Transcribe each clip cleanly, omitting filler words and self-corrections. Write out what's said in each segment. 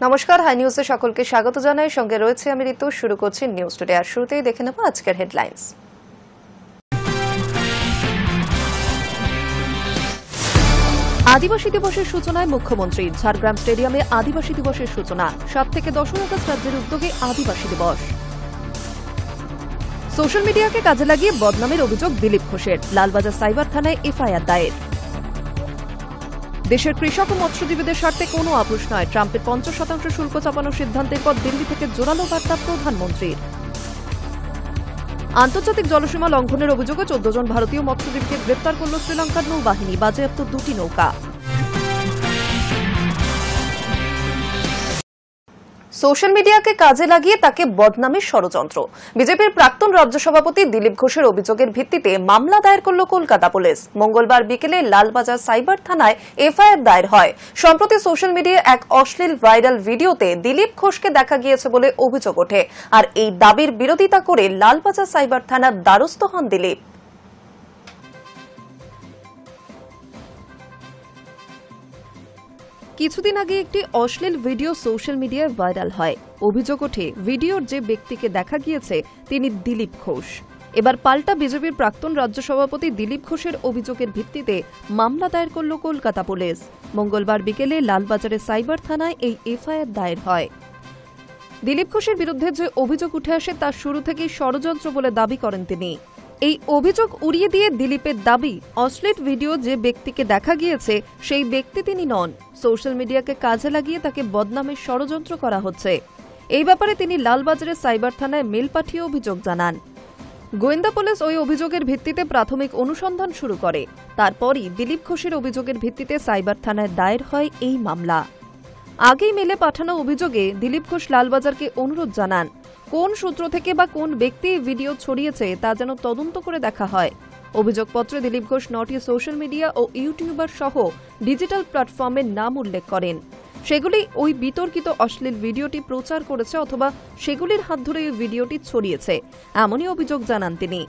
নমস্কার, হাই নিউজে সকলকে স্বাগত জানাই। সঙ্গে রয়েছে আমি ঋতু। শুরু করছি নিউজ টুডে। আর শুরুতেই দেখে নেব আজকের হেডলাইন্স। আদিবাসী দিবসের সূচনায় মুখ্যমন্ত্রী। ঝাড়গ্রাম স্টেডিয়ামে আদিবাসী দিবসের সূচনা। 7 থেকে 10 আগস্ট রাজ্যের উদ্যোগে আদিবাসী দিবস। সোশ্যাল মিডিয়াকে কাজে লাগিয়ে বদনামের অভিযোগ দিলীপ ঘোষের। লালবাজার সাইবার থানায় এফআইআর দায়ের। দেশের কৃষক ও মৎস্যজীবীদের স্বার্থে কোনো আপোষ নয়। ট্রাম্পের 50% শুল্ক চাপানোর সিদ্ধান্তের পর দিল্লি থেকে জোরালো বার্তা প্রধানমন্ত্রীর। আন্তর্জাতিক জলসীমা লঙ্ঘনের অভিযোগে 14 জন ভারতীয় মৎস্যজীবীকে গ্রেপ্তার করল শ্রীলঙ্কার নৌবাহিনী। বাজেয়াপ্ত 2টি নৌকা। সোশ্যাল মিডিয়াকে কাজে লাগিয়ে তাকে বদনামের ষড়যন্ত্র। বিজেপির প্রাক্তন রাজ্য সভাপতি দিলীপ ঘোষের অভিযোগের ভিত্তিতে মামলা দায়ের করল কলকাতা পুলিশ। মঙ্গলবার বিকেলে লালবাজার সাইবার থানায় এফআইআর দায়ের হয়। সম্প্রতি সোশ্যাল মিডিয়ায় এক অশ্লীল ভাইরাল ভিডিওতে দিলীপ ঘোষকে দেখা গিয়েছে বলে অভিযোগ ওঠে। আর এই দাবির বিরোধিতা করে লালবাজার সাইবার থানার দ্বারস্থ হন দিলীপ। কিছুদিন আগে একটি অশ্লীল ভিডিও সোশ্যাল মিডিয়ায় ভাইরাল হয়। অভিযোগ ওঠে, ভিডিওর যে ব্যক্তিকে দেখা গিয়েছে তিনি দিলীপ ঘোষ। এবার পাল্টা বিজেপির প্রাক্তন রাজ্য সভাপতি দিলীপ ঘোষের অভিযোগের ভিত্তিতে মামলা দায়ের করল কলকাতা পুলিশ। মঙ্গলবার বিকেলে লালবাজারের সাইবার থানায় এই এফআইআর দায়ের হয়। দিলীপ ঘোষের বিরুদ্ধে যে অভিযোগ উঠে আসে তা শুরু থেকেই ষড়যন্ত্র বলে দাবি করেন তিনি। এই অভিযোগ উড়িয়ে দিয়ে দিলীপের দাবি, অশ্লীল ভিডিও যে ব্যক্তিকে দেখা গিয়েছে সেই ব্যক্তি তিনি নন। সোশ্যাল মিডিয়াকে কাজে লাগিয়ে তাকে বদনামের ষড়যন্ত্র করা হচ্ছে। এই ব্যাপারে তিনি লালবাজারের সাইবার থানায় মেল পাঠিয়ে অভিযোগ জানান। গোয়েন্দা পুলিশ ওই অভিযোগের ভিত্তিতে প্রাথমিক অনুসন্ধান শুরু করে। তারপরই দিলীপ ঘোষের অভিযোগের ভিত্তিতে সাইবার থানায় দায়ের হয় এই মামলা। আগেই মেলে পাঠানো অভিযোগে দিলীপ ঘোষ লালবাজারকে অনুরোধ জানান, কোন সূত্র থেকে বা কোন ব্যক্তি এই ভিডিও ছড়িয়েছে তা যেন তদন্ত করে দেখা হয়। অভিযোগপত্রে দিলীপ ঘোষ 9টি সোশ্যাল মিডিয়া ও ইউটিউবার সহ ডিজিটাল প্ল্যাটফর্মের নাম উল্লেখ করেন। সেগুলি ওই বিতর্কিত অশ্লীল ভিডিওটি প্রচার করেছে অথবা সেগুলির হাত ধরে ওই ভিডিওটি ছড়িয়েছে, এমনই অভিযোগ জানান তিনি।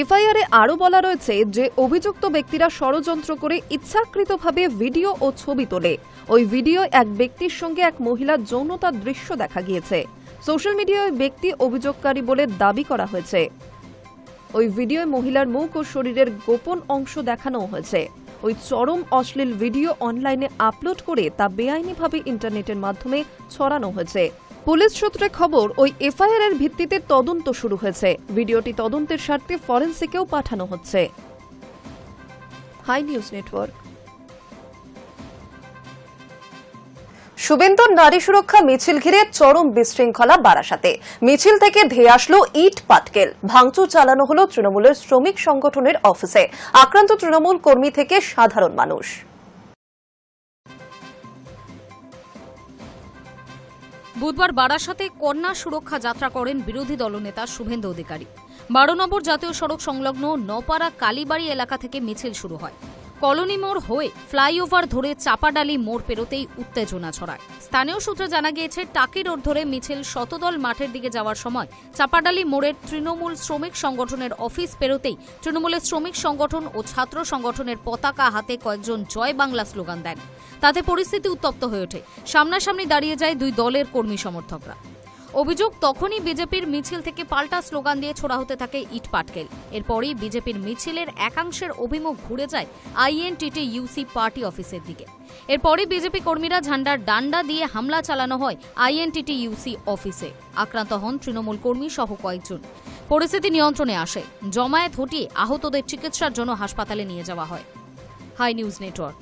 এফআইআরে আরও বলা রয়েছে যে অভিযুক্ত ব্যক্তিরা ষড়যন্ত্র করে ইচ্ছাকৃতভাবে ভিডিও ও ছবি তোলে। ওই ভিডিও এক ব্যক্তির সঙ্গে এক মহিলার যৌনতার দৃশ্য দেখা গিয়েছে। সোশ্যাল মিডিয়ায় ব্যক্তি অভিযোগকারী বলে দাবি করা হয়েছে। ওই ভিডিওয় মহিলার মুখ ও শরীরের গোপন অংশ দেখানো হয়েছে। ওই চরম অশ্লীল ভিডিও অনলাইনে আপলোড করে তা বেআইনিভাবে ইন্টারনেটের মাধ্যমে ছড়ানো হয়েছে। পুলিশ সূত্রে খবর, ওই এফআইআর এর ভিত্তিতে তদন্ত শুরু হয়েছে। ভিডিওটি তদন্তের স্বার্থে ফরেনসিকেও পাঠানো হচ্ছে। Hi news network. শুভেন্দুর নারী সুরক্ষা মিছিল ঘিরে চরম বিশৃঙ্খলা বারাসাতে। মিছিল থেকে ধেয়ে আসলো ইট পাটকেল। ভাঙচুর চালানো হলো তৃণমূলের শ্রমিক সংগঠনের অফিসে। আক্রান্ত তৃণমূল কর্মী থেকে সাধারণ মানুষ। বুধবার বারাসাতে কন্যা সুরক্ষা যাত্রা করেন বিরোধী দলনেতা শুভেন্দু অধিকারী। 12 নম্বর জাতীয় সড়ক সংলগ্ন নপাড়া কালীবাড়ি এলাকা থেকে মিছিল শুরু হয়। কলোনি মোড় হয়ে ফ্লাইওভার ধরে চাপাডালি মোড় পেরোতেই উত্তেজনা ছড়ায়। স্থানীয় সূত্রে জানা গিয়েছে, টাকি রোড ধরে মিছিল শতদল মাঠের দিকে যাওয়ার সময় চাপাডালি মোড়ের তৃণমূল শ্রমিক সংগঠনের অফিস পেরোতেই তৃণমূলের শ্রমিক সংগঠন ও ছাত্র সংগঠনের পতাকা হাতে কয়েকজন জয় বাংলা স্লোগান দেন। তাতে পরিস্থিতি উত্তপ্ত হয়ে ওঠে। সামনাসামনি দাঁড়িয়ে যায় দুই দলের কর্মী সমর্থকরা। অভিযোগ, তখনই বিজেপির মিছিল থেকে পাল্টা স্লোগান দিয়ে ছোড়া হতে থাকে ইট পাটকেল। এরপরই বিজেপির মিছিলের একাংশের অভিমুখ ঘুরে যায় আইএনটিটিইউসি পার্টি অফিসের দিকে। এরপরই বিজেপি কর্মীরা ঝান্ডার ডান্ডা দিয়ে হামলা চালানো হয় আইএনটিটিইউসি অফিসে। আক্রান্ত হন তৃণমূল কর্মী সহ কয়েকজন। পরিস্থিতি নিয়ন্ত্রণে আসে। জমায়েত হটিয়ে আহতদের চিকিৎসার জন্য হাসপাতালে নিয়ে যাওয়া হয়। Hi news network.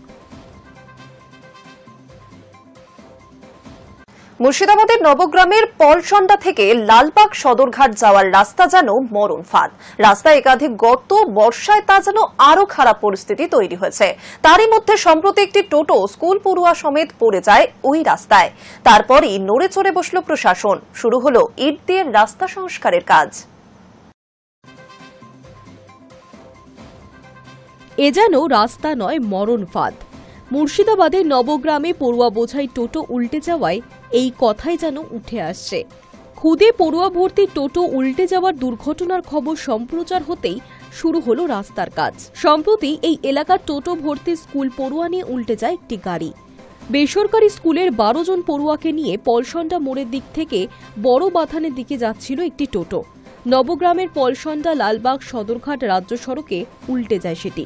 মুর্শিদাবাদের নবগ্রামের পলসন্ডা থেকে লালবাগ সদরঘাট যাওয়ার রাস্তা যেন মরণ ফাঁদ। রাস্তায় একাধিক গর্ত, বর্ষায় তা যেন আরো খারাপ পরিস্থিতি তৈরি হয়েছে। তারই মধ্যে সম্প্রতি একটি টোটো স্কুল পড়ুয়া সমেত পড়ে যায় ওই রাস্তায়। তারপরই নড়ে চড়ে বসল প্রশাসন। শুরু হলো ইট দিয়ে রাস্তা সংস্কারের কাজ। এ যেন রাস্তা নয়, মরণ ফাঁদ। মুর্শিদাবাদের নবগ্রামে পড়ুয়া বোঝাই টোটো উল্টে যাওয়ায় এই কথাই যেন উঠে আসছে। খুদে পড়ুয়া ভর্তি টোটো উল্টে যাওয়ার দুর্ঘটনার খবর সম্প্রচার হতেই শুরু হলো রাস্তার কাজ। সম্প্রতি এই এলাকার টোটো ভর্তি স্কুল পড়ুয়া নিয়ে উল্টে যায় একটি গাড়ি। বেসরকারি স্কুলের 12 জন পড়ুয়াকে নিয়ে পলসন্ডা মোড়ের দিক থেকে বড় বাথানের দিকে যাচ্ছিল একটি টোটো। নবগ্রামের পলসন্ডা লালবাগ সদরঘাট রাজ্য সড়কে উল্টে যায় সেটি।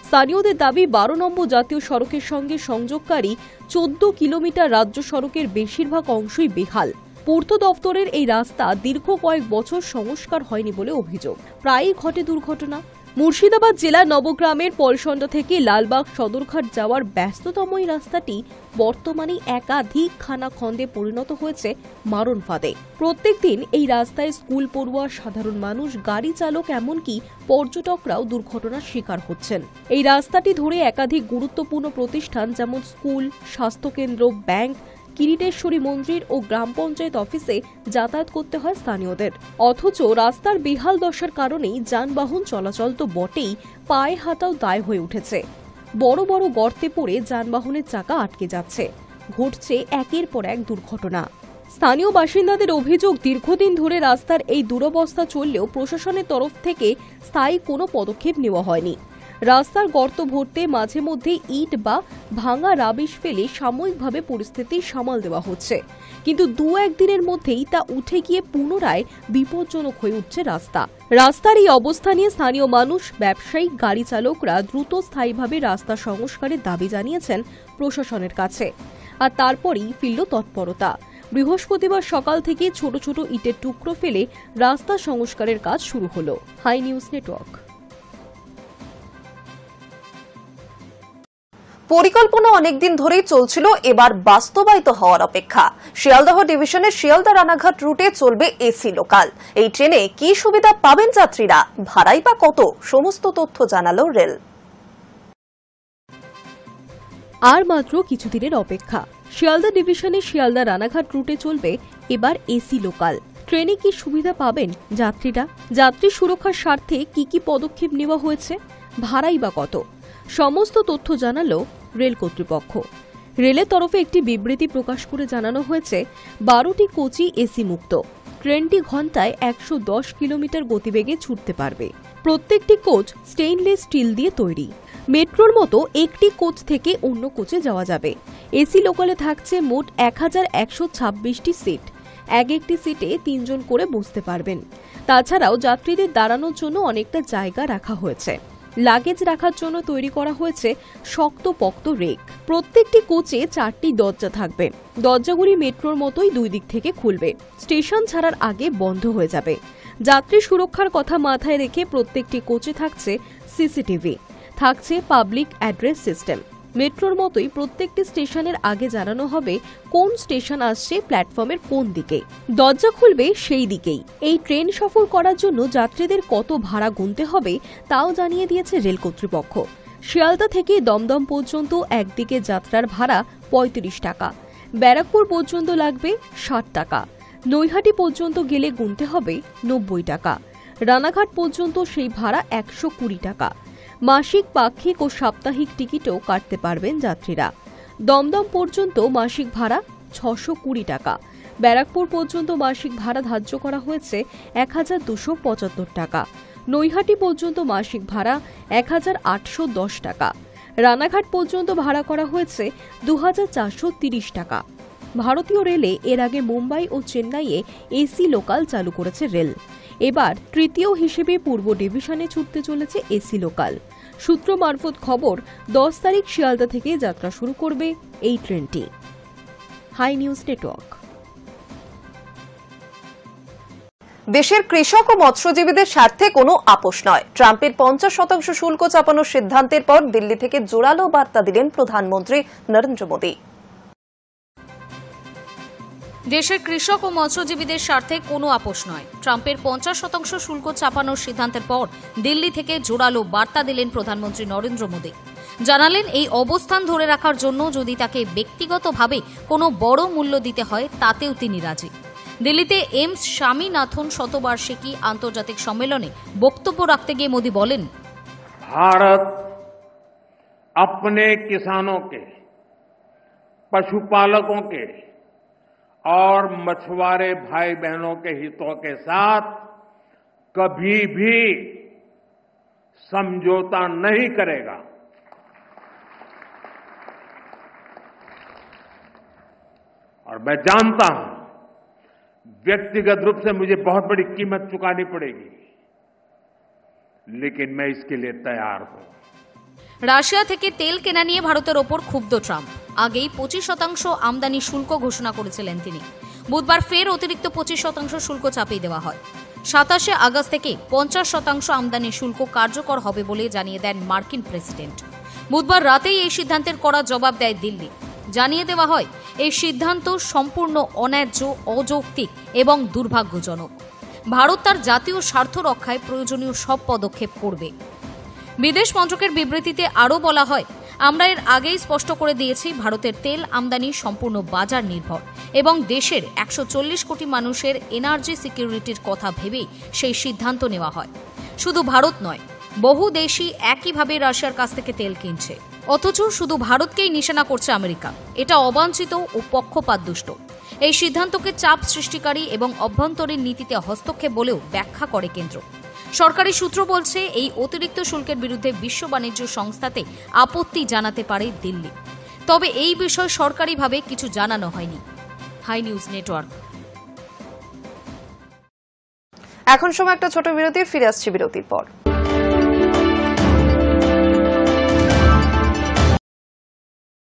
স্থানীয়দের দাবি 12 নম্বর জাতীয় সড়কের সঙ্গে সংযোগকারী 14 কিলোমিটার রাজ্য সড়কের বেশিরভাগ অংশই বেহাল। পূর্ত দপ্তরের এই রাস্তা দীর্ঘ কয়েক বছর সংস্কার হয়নি বলে অভিযোগ। প্রায়ই ঘটে দুর্ঘটনা। মুর্শিদাবাদ জেলার নবগ্রামের পলসন্ডা থেকে লালবাগ সদরঘাট যাওয়ার ব্যস্ততম এই রাস্তাটি বর্তমানে একাধিক খানাখন্দে পরিণত হয়েছে মারণ ফাঁদে। প্রত্যেক দিন এই রাস্তায় স্কুল পড়ুয়া, সাধারণ মানুষ, গাড়ি চালক, এমনকি পর্যটকরাও দুর্ঘটনার শিকার হচ্ছেন। এই রাস্তাটি ধরে একাধিক গুরুত্বপূর্ণ প্রতিষ্ঠান যেমন স্কুল, স্বাস্থ্যকেন্দ্র, ব্যাংক, কিরিটেশ্বরী মন্দির ও গ্রাম পঞ্চায়েত অফিসে যাতায়াত করতে হয় স্থানীয়দের। অথচ রাস্তার বেহাল দশার কারণেই যানবাহন চলাচল তো বটেই, পায়ে হাঁটাও দায় হয়ে উঠেছে। বড় বড় গর্তে পড়ে যানবাহনের চাকা আটকে যাচ্ছে। ঘটছে একের পর এক দুর্ঘটনা। স্থানীয় বাসিন্দাদের অভিযোগ, দীর্ঘদিন ধরে রাস্তার এই দুরবস্থা চললেও প্রশাসনের তরফ থেকে স্থায়ী কোনো পদক্ষেপ নেওয়া হয়নি। রাস্তার গর্ত ভরতে মাঝে মধ্যে ইট বা ভাঙা রাবিশ ফেলে সাময়িকভাবে পরিস্থিতি সামাল দেওয়া হচ্ছে, কিন্তু 2-1 দিনের মধ্যেই তা উঠে গিয়ে পুনরায় বিপজ্জনক হয়ে উঠছে রাস্তা। রাস্তার এই অবস্থা নিয়ে স্থানীয় মানুষ, ব্যবসায়ী, গাড়ি চালকরা দ্রুত স্থায়ীভাবে রাস্তা সংস্কারের দাবি জানিয়েছেন প্রশাসনের কাছে। আর তারপরই ফিরল তৎপরতা। বৃহস্পতিবার সকাল থেকে ছোট ছোট ইটের টুকরো ফেলে রাস্তা সংস্কারের কাজ শুরু হলো। Hi news network. পরিকল্পনা অনেকদিন ধরেই চলছিল, এবার বাস্তবায়িত হওয়ার অপেক্ষা। শিয়ালদহ ডিভিশনের শিয়ালদা রানাঘাট রুটে চলবে এসি লোকাল। এই ট্রেনে কি সুবিধা পাবেন যাত্রীরা, ভাড়াই বা কত, সমস্ত তথ্য জানালো রেল। আর মাত্র কিছুদিনের অপেক্ষা। শিয়ালদা ডিভিশনের শিয়ালদা রানাঘাট রুটে চলবে এবার এসি লোকাল। ট্রেনে কি সুবিধা পাবেন যাত্রীরা, যাত্রী সুরক্ষার স্বার্থে কি কি পদক্ষেপ নেওয়া হয়েছে, ভাড়াই বা কত, সমস্ত তথ্য জানালো রেল কর্তৃপক্ষ। রেলের তরফে একটি বিবৃতি প্রকাশ করে জানানো হয়েছে 12টি কোচই এসি মুক্ত। ট্রেনটি ঘন্টায় 110 কিলোমিটার গতিবেগে ছুটতে পারবে। প্রত্যেকটি কোচ স্টেইনলেস স্টিল দিয়ে তৈরি। মেট্রোর মতো একটি কোচ থেকে অন্য কোচে যাওয়া যাবে। এসি লোকালে থাকছে মোট 1126টি সিট। এক একটি সিটে 3 জন করে বসতে পারবেন। তাছাড়াও যাত্রীদের দাঁড়ানোর জন্য অনেকটা জায়গা রাখা হয়েছে। লাগেজ রাখার জন্য তৈরি করা হয়েছে শক্তপোক্ত রেক। প্রত্যেকটি কোচে 4টি দরজা থাকবে। দরজাগুলি মেট্রোর মতোই 2 দিক থেকে খুলবে। স্টেশন ছাড়ার আগে বন্ধ হয়ে যাবে। যাত্রী সুরক্ষার কথা মাথায় রেখে প্রত্যেকটি কোচে থাকছে সিসিটিভি, থাকছে পাবলিক অ্যাড্রেস সিস্টেম। মেট্রোর মতোই প্রত্যেকটি স্টেশনের আগে জানানো হবে কোন স্টেশন আসছে প্ল্যাটফর্মের কোন দিকে। দরজা খুলবে সেই দিকেই। এই ট্রেন সফর করার জন্য যাত্রীদের কত ভাড়া গুনতে হবে তাও জানিয়ে দিয়েছে রেল কর্তৃপক্ষ। শিয়ালদা থেকে দমদম পর্যন্ত একদিকে যাত্রার ভাড়া 35 টাকা, ব্যারাকপুর পর্যন্ত লাগবে 60 টাকা, নৈহাটি পর্যন্ত গেলে গুনতে হবে 90 টাকা, রানাঘাট পর্যন্ত সেই ভাড়া 120 টাকা। মাসিক, পাক্ষিক ও সাপ্তাহিক টিকিটও কাটতে পারবেন যাত্রীরা। দমদম পর্যন্ত মাসিক ভাড়া 620 টাকা, ব্যারাকপুর পর্যন্ত মাসিক ভাড়া ধার্য করা হয়েছে 1275 টাকা, নৈহাটি পর্যন্ত মাসিক ভাড়া 1810 টাকা, রানাঘাট পর্যন্ত ভাড়া করা হয়েছে 2430 টাকা। ভারতীয় রেলে এর আগে মুম্বাই ও চেন্নাইয়ে এসি লোকাল চালু করেছে রেল। এবার তৃতীয় হিসেবে পূর্ব ডিভিশনে ছুটতে চলেছে এসি লোকাল। সূত্র মারফত খবর, 10 তারিখ শিয়ালদা থেকে যাত্রা শুরু করবে এই ট্রেনটি। Hi news network. দেশের কৃষক ও মৎস্যজীবীদের স্বার্থে কোনো আপোষ নয়। ট্রাম্পের 50% শুল্ক চাপানোর সিদ্ধান্তের পর দিল্লি থেকে জোরালো বার্তা দিলেন প্রধানমন্ত্রী নরেন্দ্র মোদী। দেশের কৃষক ও মৎস্যজীবীদের স্বার্থে কোনো আপোষ নয়। ট্রাম্পের 50% শুল্ক চাপানোর সিদ্ধান্তের পর দিল্লি থেকে জোরালো বার্তা দিলেন প্রধানমন্ত্রী নরেন্দ্র মোদী। জানালেন, এই অবস্থান ধরে রাখার জন্য যদি তাকে ব্যক্তিগতভাবে কোনো বড় মূল্য দিতে হয় তাতেও তিনি রাজি। দিল্লিতে এমস স্বামীনাথন শতবার্ষিকী আন্তর্জাতিক সম্মেলনে বক্তব্য রাখতে গিয়ে মোদী বলেন, भारत अपने किसानों के, पशुपालकों के और मछुआरे भाई बहनों के हितों के साथ कभी भी समझौता नहीं करेगा। और मैं जानता हूं व्यक्तिगत रूप से मुझे बहुत बड़ी कीमत चुकानी पड़ेगी, लेकिन मैं इसके लिए तैयार हूं। রাশিয়া থেকে তেল কেনা নিয়ে ভারতের ওপর ক্ষুব্ধ ট্রাম্প। আগেই 25% আমদানি শুল্ক ঘোষণা করেছিলেন তিনি। বুধবার ফের অতিরিক্ত 25% শুল্ক চাপিয়ে দেওয়া হয়। 27 আগস্ট থেকে 50% আমদানি শুল্ক কার্যকর হবে বলে জানিয়ে দেন মার্কিন প্রেসিডেন্ট। বুধবার রাতেই এই সিদ্ধান্তের কড়া জবাব দেয় দিল্লি। জানিয়ে দেওয়া হয় এই সিদ্ধান্ত সম্পূর্ণ অন্যায্য, অযৌক্তিক এবং দুর্ভাগ্যজনক। ভারত তার জাতীয় স্বার্থ রক্ষায় প্রয়োজনীয় সব পদক্ষেপ করবে। বিদেশ মন্ত্রকের বিবৃতিতে আরও বলা হয়, আমরা এর আগেই স্পষ্ট করে দিয়েছি ভারতের তেল আমদানি সম্পূর্ণ বাজার নির্ভর এবং দেশের 140 কোটি মানুষের এনার্জি সিকিউরিটির কথা ভেবেই সেই সিদ্ধান্ত নেওয়া হয়। শুধু ভারত নয়, বহু দেশই একইভাবে রাশিয়ার কাছ থেকে তেল কিনছে, অথচ শুধু ভারতকেই নিশানা করছে আমেরিকা। এটা অবাঞ্ছিত ও পক্ষপাতদুষ্ট। এই সিদ্ধান্তকে চাপ সৃষ্টিকারী এবং অভ্যন্তরীণ নীতিতে হস্তক্ষেপ বলেও ব্যাখ্যা করে কেন্দ্র। সরকারি সূত্র বলছে, এই অতিরিক্ত শুল্কের বিরুদ্ধে বিশ্ব বাণিজ্য সংস্থাতে আপত্তি জানাতে পারে দিল্লি। তবে এই বিষয়ে সরকারিভাবে কিছু জানানো হয়নি। Hi news network. এখন সময় একটা ছোট বিরতির, ফিরে আসছি বিরতির পর।